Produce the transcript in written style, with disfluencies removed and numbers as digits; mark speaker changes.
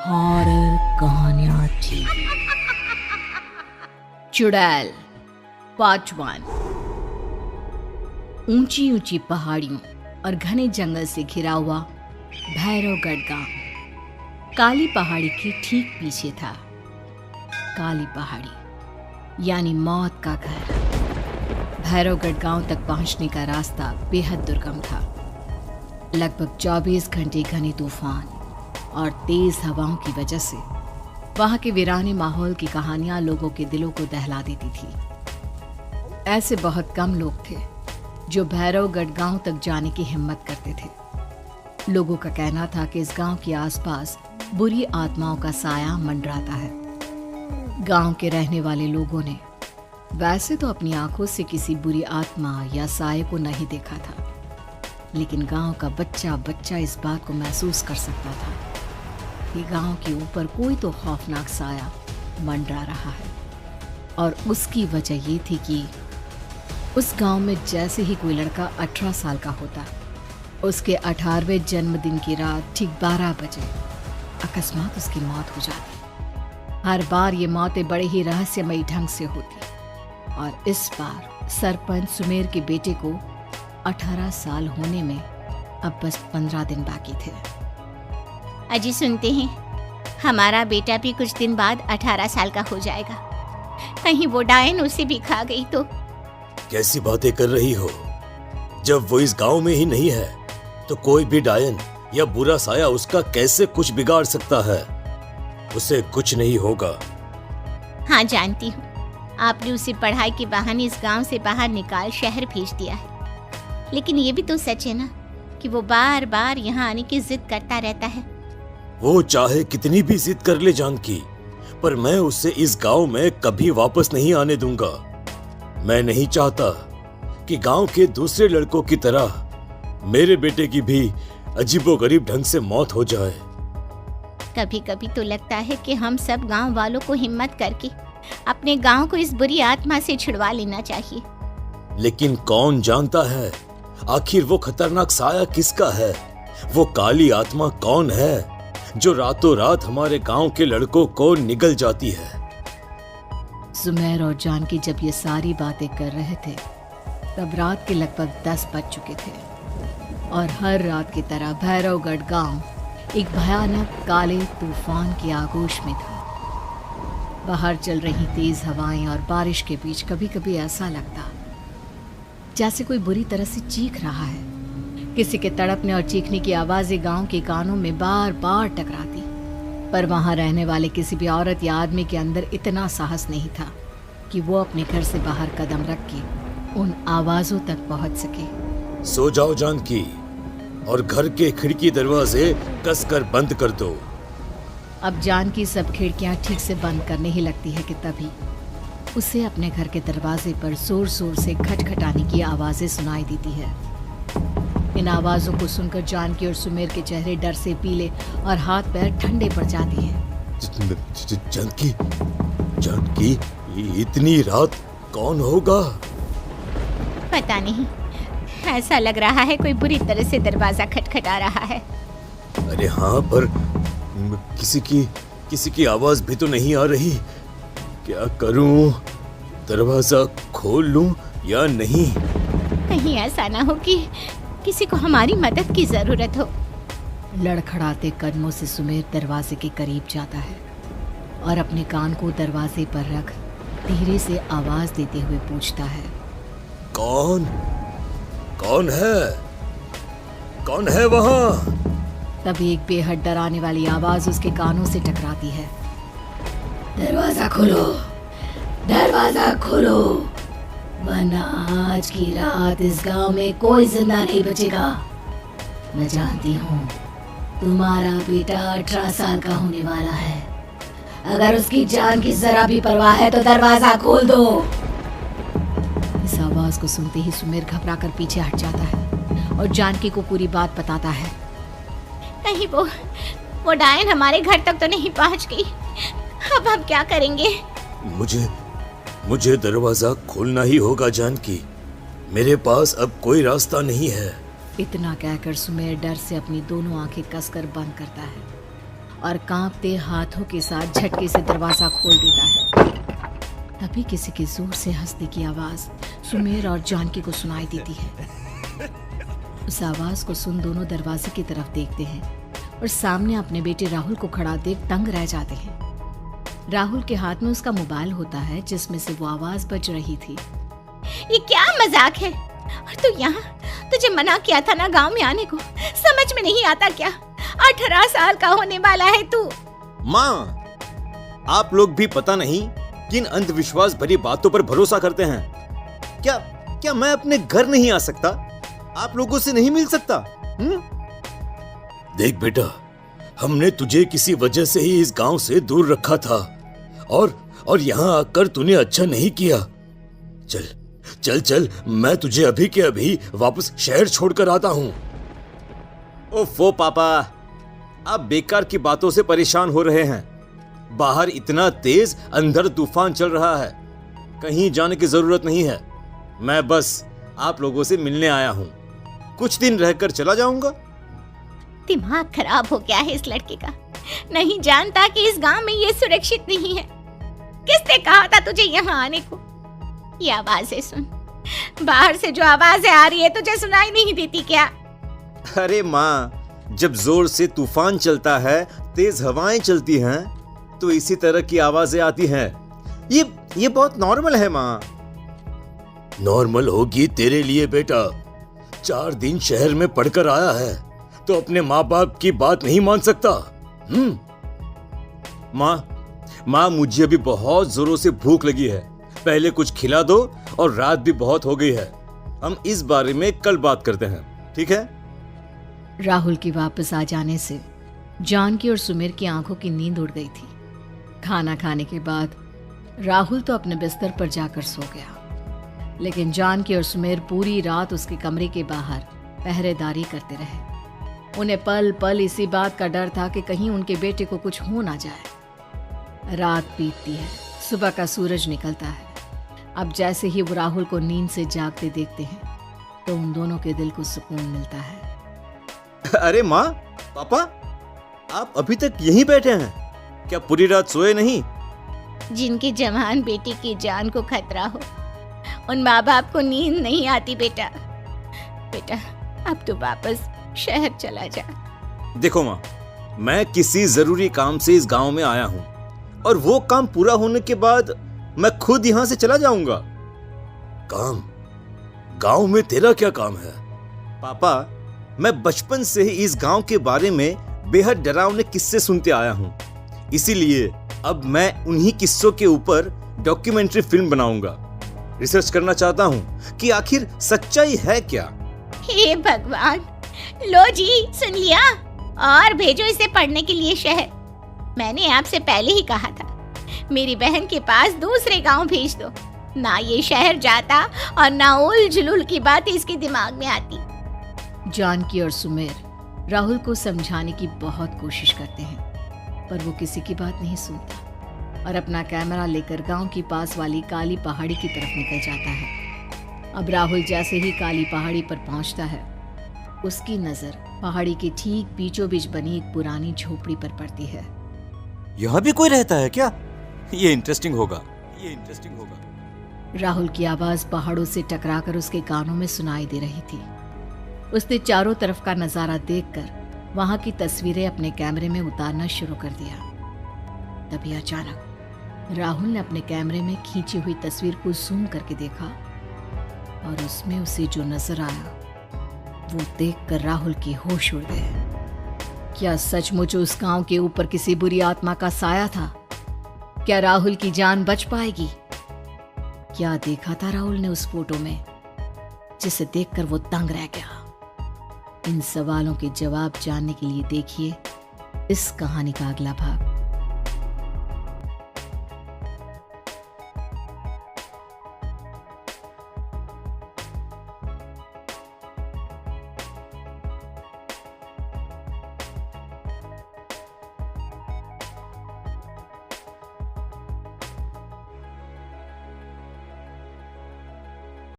Speaker 1: Horror कहानियां थी। चुड़ैल पार्ट 1। ऊंची ऊंची पहाड़ियों और घने जंगल से घिरा हुआ भैरवगढ़ गांव काली पहाड़ी के ठीक पीछे था। काली पहाड़ी यानी मौत का घर। भैरवगढ़ गांव तक पहुंचने का रास्ता बेहद दुर्गम था। लगभग 24 घंटे घने तूफान और तेज हवाओं की वजह से वहां के वीराने माहौल की कहानियां लोगों के दिलों को दहला देती थी। ऐसे बहुत कम लोग थे जो भैरवगढ़ गांव तक जाने की हिम्मत करते थे। लोगों का कहना था कि इस गांव के आसपास बुरी आत्माओं का साया मंडराता है। गांव के रहने वाले लोगों ने वैसे तो अपनी आंखों से किसी बुरी आत्मा या साये को नहीं देखा था, लेकिन गांव का बच्चा बच्चा इस बात को महसूस कर सकता था कि गांव के ऊपर कोई तो खौफनाक साया मंडरा रहा है। और उसकी वजह ये थी कि उस गांव में जैसे ही कोई लड़का 18 साल का होता, उसके 18वें जन्मदिन की रात ठीक 12 बजे अकस्मात उसकी मौत हो जाती। हर बार ये मौतें बड़े ही रहस्यमयी ढंग से होती और इस बार सरपंच सुमेर के बेटे को 18 साल होने में अब बस 15 दिन बाकी थे।
Speaker 2: अजी सुनते हैं, हमारा बेटा भी कुछ दिन बाद 18 साल का हो जाएगा। कहीं वो डायन उसे भी खा गई तो।
Speaker 3: कैसी बातें कर रही हो? जब वो इस गांव में ही नहीं है तो कोई भी डायन या बुरा साया उसका कैसे कुछ बिगाड़ सकता है? उसे कुछ नहीं होगा।
Speaker 2: हाँ जानती हूँ, आपने उसे पढ़ाई के बहाने इस गांव से बाहर निकाल शहर भेज दिया है, लेकिन ये भी तो सच है ना कि वो बार बार यहाँ आने की जिद करता रहता है।
Speaker 3: वो चाहे कितनी भी जिद कर ले जानकी, पर मैं उसे इस गांव में कभी वापस नहीं आने दूंगा। मैं नहीं चाहता कि गांव के दूसरे लड़कों की तरह मेरे बेटे की भी अजीबोगरीब ढंग से मौत हो जाए।
Speaker 2: कभी कभी तो लगता है कि हम सब गांव वालों को हिम्मत करके अपने गांव को इस बुरी आत्मा से छुड़वा लेना चाहिए।
Speaker 3: लेकिन कौन जानता है आखिर वो खतरनाक साया किसका है? वो काली आत्मा कौन है जो रातों रात हमारे गांव के लड़कों को निगल जाती है?
Speaker 1: सुमेर और जानकी जब ये सारी बातें कर रहे थे तब रात के लगभग 10 बज चुके थे और हर रात की तरह भैरवगढ़ गांव एक भयानक काले तूफान की आगोश में था। बाहर चल रही तेज हवाएं और बारिश के बीच कभी कभी ऐसा लगता जैसे कोई बुरी तरह से चीख रहा है। किसी के तड़पने और चीखने की आवाजें गांव के कानों में बार बार टकराती, पर वहां रहने वाले किसी भी औरत या आदमी के अंदर इतना साहस नहीं था कि वो अपने घर से बाहर कदम रख के उन आवाजों तक पहुंच सके।
Speaker 3: सो जाओ जानकी और घर के खिड़की दरवाजे कसकर बंद कर दो।
Speaker 1: अब जानकी सब खिड़कियां ठीक से बंद करने ही लगती है कि तभी उसे अपने घर के दरवाजे पर जोर जोर से खटखटाने की आवाजें सुनाई देती है। इन आवाजों को सुनकर जानकी और सुमेर के चेहरे डर से पीले और हाथ पैर ठंडे पड़ जाते हैं।
Speaker 3: जानकी, जानकी, इतनी रात कौन होगा?
Speaker 2: पता नहीं, ऐसा लग रहा है कोई बुरी तरह से दरवाजा खटखटा रहा है।
Speaker 3: अरे हाँ, पर किसी की आवाज भी तो नहीं आ रही। क्या करूं? दरवाजा खोल लूं या नहीं?
Speaker 2: कहीं ऐसा ना हो कि किसी को हमारी मदद की जरूरत हो।
Speaker 1: लड़खड़ाते कदमों से सुमेर दरवाजे के करीब जाता है और अपने कान को दरवाजे पर रख धीरे से आवाज देते हुए पूछता है,
Speaker 3: कौन कौन है? कौन है वहां?
Speaker 1: तभी एक बेहद डराने वाली आवाज उसके कानों से टकराती है। दरवाजा खोलो, दरवाजा खोलो, वरना आज की रात इस गांव में कोई जिंदा नहीं बचेगा। मैं जानती हूँ तुम्हारा बेटा 18 साल का होने वाला है। अगर उसकी जान की जरा भी परवाह है तो दरवाजा खोल दो। इस आवाज को सुनते ही सुमेर घबरा कर पीछे हट जाता है और जानकी को पूरी बात बताता है।
Speaker 2: कहीं वो डायन हमारे घर तक तो नहीं पहुंच गई? अब हम क्या करेंगे?
Speaker 3: मुझे दरवाजा खोलना ही होगा जानकी। मेरे पास अब कोई रास्ता नहीं है।
Speaker 1: इतना कहकर सुमेर डर से अपनी दोनों आंखें कसकर बंद करता है और कांपते हाथों के साथ झटके से दरवाजा खोल देता है। तभी किसी के जोर से हंसने की आवाज सुमेर और जानकी को सुनाई देती है। उस आवाज को सुन दोनों दरवाजे की तरफ देखते हैं और सामने अपने बेटे राहुल को खड़ा देख दंग रह जाते हैं। राहुल के हाथ में उसका मोबाइल होता है जिसमें से वो आवाज बज रही थी।
Speaker 2: ये क्या मजाक है? और तू यहाँ, तुझे मना किया था ना गांव में आने को, समझ में नहीं आता क्या? 18 साल का होने वाला है तू।
Speaker 3: माँ, आप लोग भी पता नहीं किन अंधविश्वास भरी बातों पर भरोसा करते हैं। क्या मैं अपने घर नहीं आ सकता? आप लोगों से नहीं मिल सकता? देख बेटा, हमने तुझे किसी वजह से ही इस गांव से दूर रखा था और यहाँ आकर तूने अच्छा नहीं किया। चल चल चल, मैं तुझे अभी के अभी वापस शहर छोड़कर आता हूँ। ओफो पापा, आप बेकार की बातों से परेशान हो रहे हैं। बाहर इतना तेज अंधर तूफान चल रहा है, कहीं जाने की जरूरत नहीं है। मैं बस आप लोगों से मिलने आया हूँ, कुछ दिन रहकर चला जाऊंगा।
Speaker 2: दिमाग खराब हो गया है इस लड़के का, नहीं जानता कि इस गांव में ये सुरक्षित नहीं है। किसने कहा था तुझे यहाँ आने को? ये आवाजें सुन, बाहर से जो आवाजें आ रही है तुझे सुनाई नहीं देती क्या?
Speaker 3: अरे माँ, जब जोर से तूफान चलता है, तेज हवाएं चलती हैं, तो इसी तरह की आवाजें आती हैं। ये बहुत नॉर्मल है माँ। नॉर्मल होगी तेरे लिए बेटा। 4 दिन शहर में पढ़कर आया है तो अपने माँ बाप की बात नहीं मान सकता। माँ, मुझे अभी बहुत जोरों से भूख लगी है, पहले कुछ खिला दो, और रात भी बहुत हो गई है। हम इस बारे में कल बात करते हैं, ठीक है?
Speaker 1: राहुल के वापस आ जाने से जानकी और सुमेर की आंखों की नींद उड़ गई थी। खाना खाने के बाद राहुल तो अपने बिस्तर पर जाकर सो गया, लेकिन जानकी और सुमेर पूरी रात उसके कमरे के बाहर पहरेदारी करते रहे। उन्हें पल पल इसी बात का डर था कि कहीं उनके बेटे को कुछ हो ना जाए। रात बीतती है, सुबह का सूरज निकलता है। अब जैसे ही वो राहुल को नींद से जागते देखते हैं तो उन दोनों के दिल को सुकून मिलता है।
Speaker 3: अरे माँ, पापा, आप अभी तक यहीं बैठे हैं? क्या पूरी रात सोए नहीं?
Speaker 2: जिनकी जवान बेटी की जान को खतरा हो, उन माँ बाप को नींद नहीं आती बेटा। अब तो वापस शहर चला जा।
Speaker 3: देखो माँ, मैं किसी जरूरी काम से इस गांव में आया हूँ, और वो काम पूरा होने के बाद मैं खुद यहाँ से चला जाऊंगा। काम? गांव में तेरा क्या काम है? पापा, मैं बचपन से ही इस गांव के बारे में बेहद डरावने किस्से सुनते आया हूँ, इसीलिए अब मैं उन्हीं किस्सों के ऊपर डॉक्यूमेंट्री फिल्म बनाऊंगा। रिसर्च करना चाहता हूँ कि आखिर सच्चाई है क्या।
Speaker 2: हे भगवान, लो जी, सुन लिया, और भेजो इसे पढ़ने के लिए शहर। मैंने आपसे पहले ही कहा था, मेरी बहन के पास दूसरे गांव भेज दो। ना ये शहर जाता और ना उल जुलूल की बात इसके दिमाग में आती।
Speaker 1: जानकी और सुमेर राहुल को समझाने की बहुत कोशिश करते हैं, पर वो किसी की बात नहीं सुनता और अपना कैमरा लेकर गांव की पास वाली काली पहाड़ी की तरफ निकल जाता है। अब राहुल जैसे ही काली पहाड़ी पर पहुंचता है, उसकी नजर पहाड़ी के ठीक बीचों बीच बनी एक पुरानी झोपड़ी पर पड़ती है।
Speaker 3: यहाँ भी कोई रहता है क्या? ये इंटरेस्टिंग होगा।
Speaker 1: राहुल की आवाज पहाड़ों से टकराकर उसके कानों में सुनाई दे रही थी। उसने चारों तरफ का नजारा देखकर वहां की तस्वीरें अपने कैमरे में उतारना शुरू कर दिया। तभी अचानक राहुल ने अपने कैमरे में खींची हुई तस्वीर को जूम करके देखा, और उसमें उसे जो नजर आया वो देखकर राहुल की होश उड़ गए। क्या सचमुच उस गांव के ऊपर किसी बुरी आत्मा का साया था? क्या राहुल की जान बच पाएगी? क्या देखा था राहुल ने उस फोटो में जिसे देखकर वो दंग रह गया? इन सवालों के जवाब जानने के लिए देखिए इस कहानी का अगला भाग।